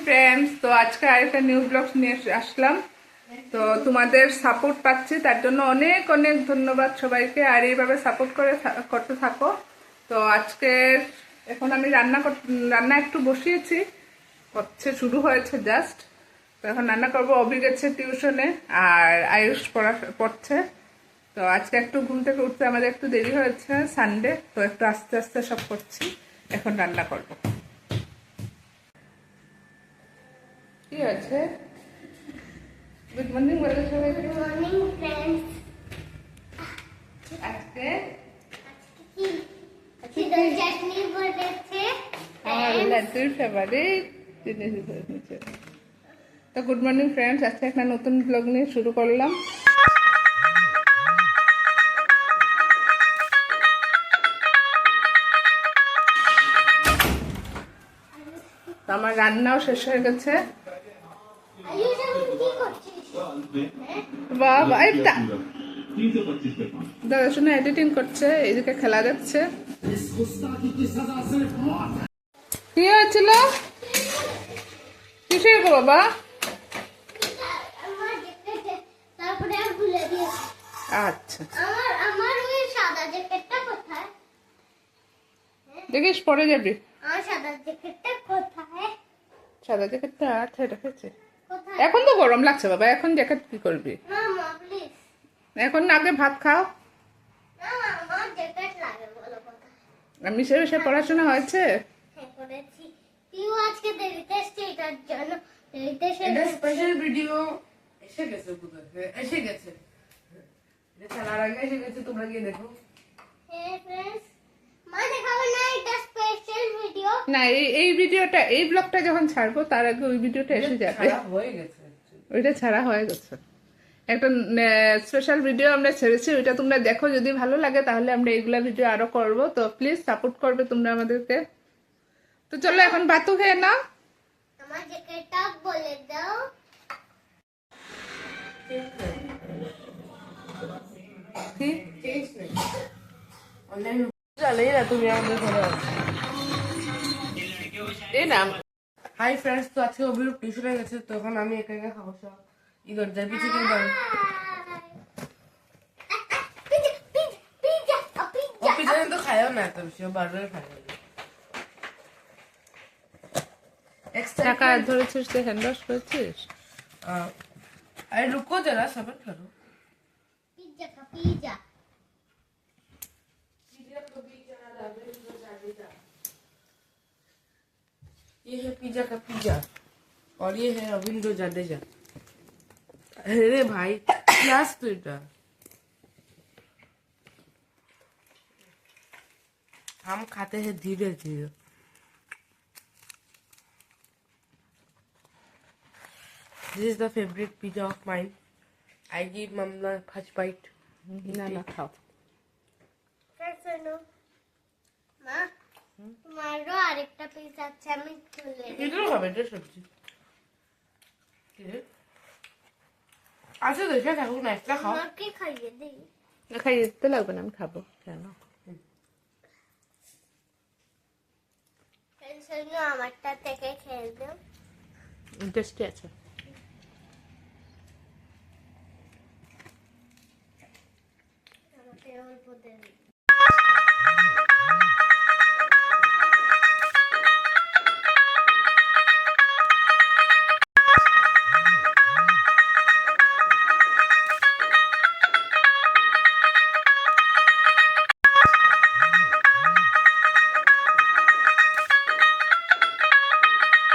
Friends, তো আজকে আরেকটা নিউ ব্লগ নিয়ে আসলাম। তো তোমাদের সাপোর্ট পাচ্ছি, তার জন্য অনেক অনেক ধন্যবাদ সবাইকে। আর এইভাবে সাপোর্ট করতে থাকো। তো আজকে এখন আমি রান্না একটু বসিয়েছি, শুরু হয়েছে জাস্ট। তো এখন রান্না করবো। অভি গেছে টিউশনে আর আয়ুষ পড়ছে। তো আজকে একটু ঘুম থেকে উঠতে আমাদের একটু দেরি হয়েছে, সানডে, তো একটু আস্তে আস্তে সব করছি। এখন রান্না করবো। কি আছে? গুড মর্নিং বলে সবাইকে। Good morning friends. আজকে কি দই চাটনি বলেছে আমার লাড্ডুর ফেভারিট জিনিস হয়েছে। তো গুড মর্নিং ফ্রেন্ডস, আজকে একটা নতুন ব্লগ নিয়ে শুরু করলাম। তো আমার রান্নাও শেষ হয়ে গেছে। আয়ুষ এখন কি করছিস? বাবা এটা দাদা শুনে এডিটিং করছে, এইদিকে খেলা দেখছে। কি হয়েছিল? কিসের গো বাবা? আমার জ্যাকেট তারপরে আর ভুলে দিয়েছি। আচ্ছা, আমার ওই সাদা জ্যাকেটটা কোথায়? দেখিস পরে যাবি। আমার সাদা জ্যাকেটটা কোথায়? সাদা জ্যাকেটটা আছে রেখেছে। কোথায়? এখন তো গরম লাগছে বাবা, এখন জ্যাকেট কি করবি? মামা প্লিজ। এখন আগে ভাত খাও। না আমার জ্যাকেট লাগে বলো কোথায়? আমি সে পড়াশোনা হয়েছে। হ্যাঁ করেছি। তুই আজকে দেরিতে এসেছিস এটার জন্য দেরিতে এটা এসে স্পেশাল ভিডিও এসে গেছে বোধহয়, এসে গেছে, এটা চালার আগে এসে গেছে, তোমরা গিয়ে দেখো। হ্যাঁ ফ্রেন্ডস, মা দেখাবে না এটা স্পেশাল ভিডিও। না, এই ভিডিওটা, এই ব্লগটা যখন ছাড়বো তার আগে ওই ভিডিওটা এসে যাবে। ছাড়া হয়ে গেছে actually। ওইটা ছাড়া হয়ে গেছে। একটা স্পেশাল ভিডিও আমরা ছেড়েছি, ওইটা তোমরা দেখো। যদি ভালো লাগে তাহলে আমরা এইগুলা ভিডিও আরো করব। তো প্লিজ সাপোর্ট করবে তোমরা আমাদেরকে। তো চলো এখন ভাতও খেয়ে নাও। আমার জ্যাকেটটা বলে দাও। কি? চেঞ্জ নেই, অনলাইন চালেই না, তুমি আমাদের ঘরে আছো। এই নাম হাই ফ্রেন্ডস, তো আজকে অভিরূপ টিউশনে গেছে, তখন আমি একা একা খাবো সব ইগর যার পিছিয়ে কিন্তু ও পিছনে তো খায়ও না এত বেশি, ও বারবার খায়। টাকা ধরেছিস, তুই হ্যান্ড ওয়াশ করেছিস? अरे रुको जरा, सब्र करो। পিজ্জা কা পিজ্জা। ये है पिज्जा का पिज्जा और ये है रविंद्र जडेजा। अरे भाई प्याज तो इटा हम खाते हैं धीरे धीरे। This is the favorite pizza of mine. I give Mama first bite. না না, খাও। শোনো মা, তোমারও আরেকটা পিস আছে, আমি তুলে দিই। এগুলো খাবে, এটা সবজি। আচ্ছা দেখে থাকুক না, একটা খাও। আমাকে খাইয়ে দিই। খাইয়ে দিতে লাগবে না, আমি খাবো। কেন? শোনো আমারটা থেকে খেয়ে দাও। টেস্টি আছে। আমাকে অল্প দে।